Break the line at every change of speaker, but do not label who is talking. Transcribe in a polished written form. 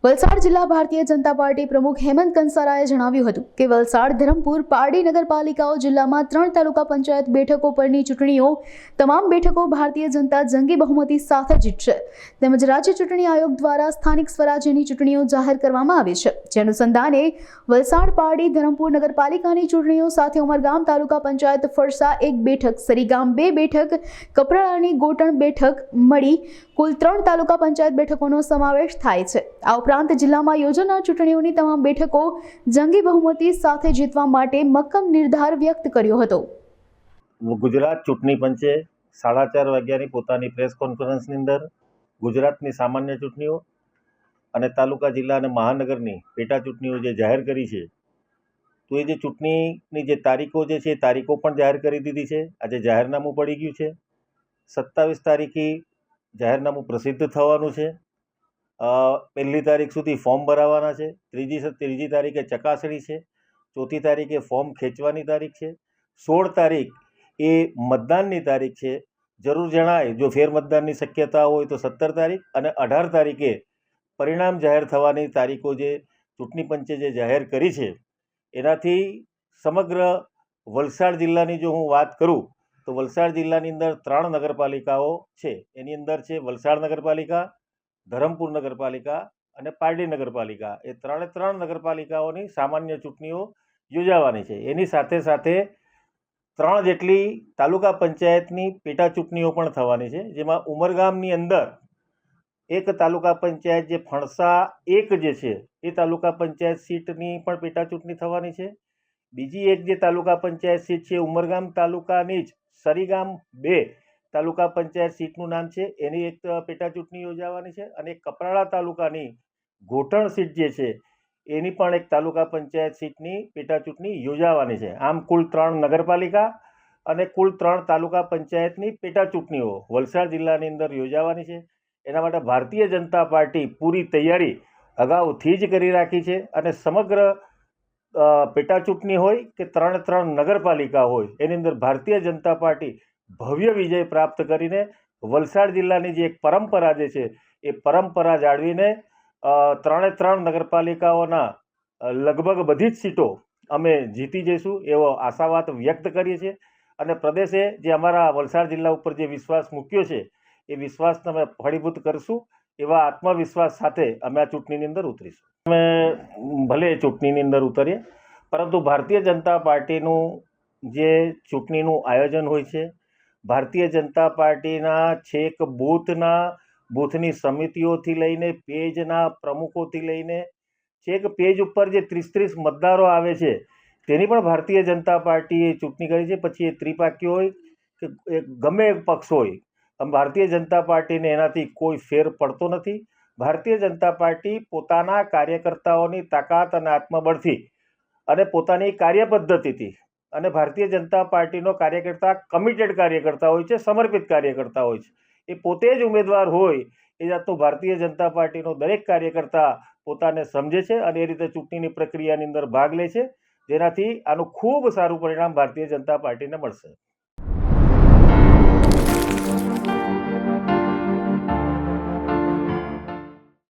વલસાડ જિલ્લા ભારતીય જનતા પાર્ટી પ્રમુખ હેમંત કંસારાએ જણાવ્યું હતું કે વલસાડ, ધરમપુર, પારડી નગરપાલિકાઓ જિલ્લામાં 3 તાલુકા પંચાયત બેઠકો પરની ચૂંટણીઓ તમામ બેઠકો ભારતીય જનતા જંગી બહુમતી સાથે જીતશે તેમજ રાજ્ય ચૂંટણી આયોગ દ્વારા સ્થાનિક સ્વરાજ્યની ચૂંટણીઓ જાહેર કરવામાં આવી છે। જે અનુસંધાને વલસાડ, પારડી, ધરમપુર નગરપાલિકાની ચૂંટણીઓ સાથે ઉમરગામ તાલુકા પંચાયત ફરસા 1 બેઠક, સરીગામ 2 બેઠક, કપરાળાની ગોટણ બેઠક મળી કુલ 3 તાલુકા પંચાયત બેઠકોનો સમાવેશ થાય છે। આ ઉપરાંત જિલ્લામાં યોજાનાર ચૂંટણીઓની તમામ બેઠકો જંગી બહુમતી સાથે જીતવા માટે મક્કમ નિર્ધાર વ્યક્ત કર્યો હતો।
ગુજરાત ચૂંટણી પંચે 4:30 વાગ્યાની પોતાની પ્રેસ કોન્ફરન્સની અંદર ગુજરાતની સામાન્ય ચૂંટણીઓ અને તાલુકા, જિલ્લા અને મહાનગરની પેટા ચૂંટણીઓ જે જાહેર કરી છે, તો એ જે ચૂંટણીની જે તારીખો છે એ તારીખો પણ જાહેર કરી દીધી છે। આજે જાહેરનામું પડી ગયું છે। 27 તારીખે જાહેરનામું પ્રસિદ્ધ થવાનું છે। 1લી તારીખ સુધી ફોર્મ ભરાવાના છે। ત્રીજી તારીખે ચકાસણી છે। 4થી તારીખે ફોર્મ ખેંચવાની તારીખ છે। 16 તારીખ એ મતદાનની તારીખ છે। જરૂર જણાય જો ફેરમતદાનની શક્યતા હોય તો 17 તારીખ અને 18 તારીખે પરિણામ જાહેર થવાની તારીખો જે ચૂંટણી પંચે જે જાહેર કરી છે, એનાથી સમગ્ર વલસાડ જિલ્લાની જો હું વાત કરું તો વલસાડ જિલ્લાની અંદર 3 નગરપાલિકાઓ છે। એની અંદર છે વલસાડ નગરપાલિકા, ધરમપુર નગરપાલિકા અને પારડી નગરપાલિકા। એ 3 નગરપાલિકાઓની સામાન્ય ચૂંટણીઓ યોજાવાની છે। એની સાથે સાથે 3 જેટલી તાલુકા પંચાયતની પેટા ચૂંટણીઓ પણ થવાની છે, જેમાં ઉમરગામની અંદર એક તાલુકા પંચાયત જે ફણસા 1 જે છે એ તાલુકા પંચાયત સીટની પણ પેટા ચૂંટણી થવાની છે। બીજી એક જે તાલુકા પંચાયત સીટ છે ઉમરગામ તાલુકાની જ સરીગામ 2 તાલુકા પંચાયત સીટનું નામ છે, એની એક પેટા ચૂંટણી યોજાવાની છે અને કપરાળા તાલુકાની ગોટણ સીટ જે છે એની પણ એક તાલુકા પંચાયત સીટની પેટા ચૂંટણી યોજાવાની છે। આમ કુલ 3 નગરપાલિકા અને કુલ 3 તાલુકા પંચાયતની પેટા ચૂંટણીઓ વલસાડ જિલ્લાની અંદર યોજાવાની છે। એના માટે ભારતીય જનતા પાર્ટી પૂરી તૈયારી અગાઉથી જ કરી રાખી છે અને સમગ્ર પેટા ચૂંટણી હોય કે 3 નગરપાલિકા હોય, એની અંદર ભારતીય જનતા પાર્ટી ભવ્ય વિજય પ્રાપ્ત કરીને વલસાડ જિલ્લાની જે એક પરંપરા જે છે એ પરંપરા જાળવીને 3 નગરપાલિકાઓના લગભગ બધી જ સીટો અમે જીતી જઈશું એવો આશાવાદ વ્યક્ત કરીએ છીએ અને પ્રદેશે જે અમારા વલસાડ જિલ્લા ઉપર જે વિશ્વાસ મૂક્યો છે એ વિશ્વાસને અમે ફળીભૂત કરીશું એવા આત્મવિશ્વાસ સાથે અમે આ ચૂંટણીની અંદર ઉતરીશું। અમે ભલે ચૂંટણીની અંદર ઉતરીએ, પરંતુ ભારતીય જનતા પાર્ટીનું જે ચૂંટણીનું આયોજન હોય છે, ભારતીય જનતા પાર્ટીના છેક બૂથની સમિતિઓથી લઈને પેજના પ્રમુખોથી લઈને છેક પેજ ઉપર જે 30 મતદારો આવે છે તેની પણ ભારતીય જનતા પાર્ટીએ ચૂંટણી કરી છે। પછી એ ત્રિપાખી હોય કે ગમે એક પક્ષ હોય, ભારતીય જનતા પાર્ટીને એનાથી કોઈ ફેર પડતો નથી। ભારતીય જનતા પાર્ટી પોતાના કાર્યકર્તાઓની તાકાત અને આત્મબળથી અને પોતાની કાર્યપદ્ધતિથી અને ભારતીય જનતા પાર્ટીનો કાર્યકર્તા કમિટેડ કાર્યકર્તા હોય છે, સમર્પિત કાર્યકર્તા હોય છે। એ પોતે જ ઉમેદવાર હોય એ જાતનું ભારતીય જનતા પાર્ટીનો દરેક કાર્યકર્તા પોતાને સમજે છે અને એ રીતે ચૂંટણીની પ્રક્રિયાની અંદર ભાગ લે છે, જેનાથી આનું ખૂબ સારું પરિણામ ભારતીય જનતા પાર્ટીને મળશે।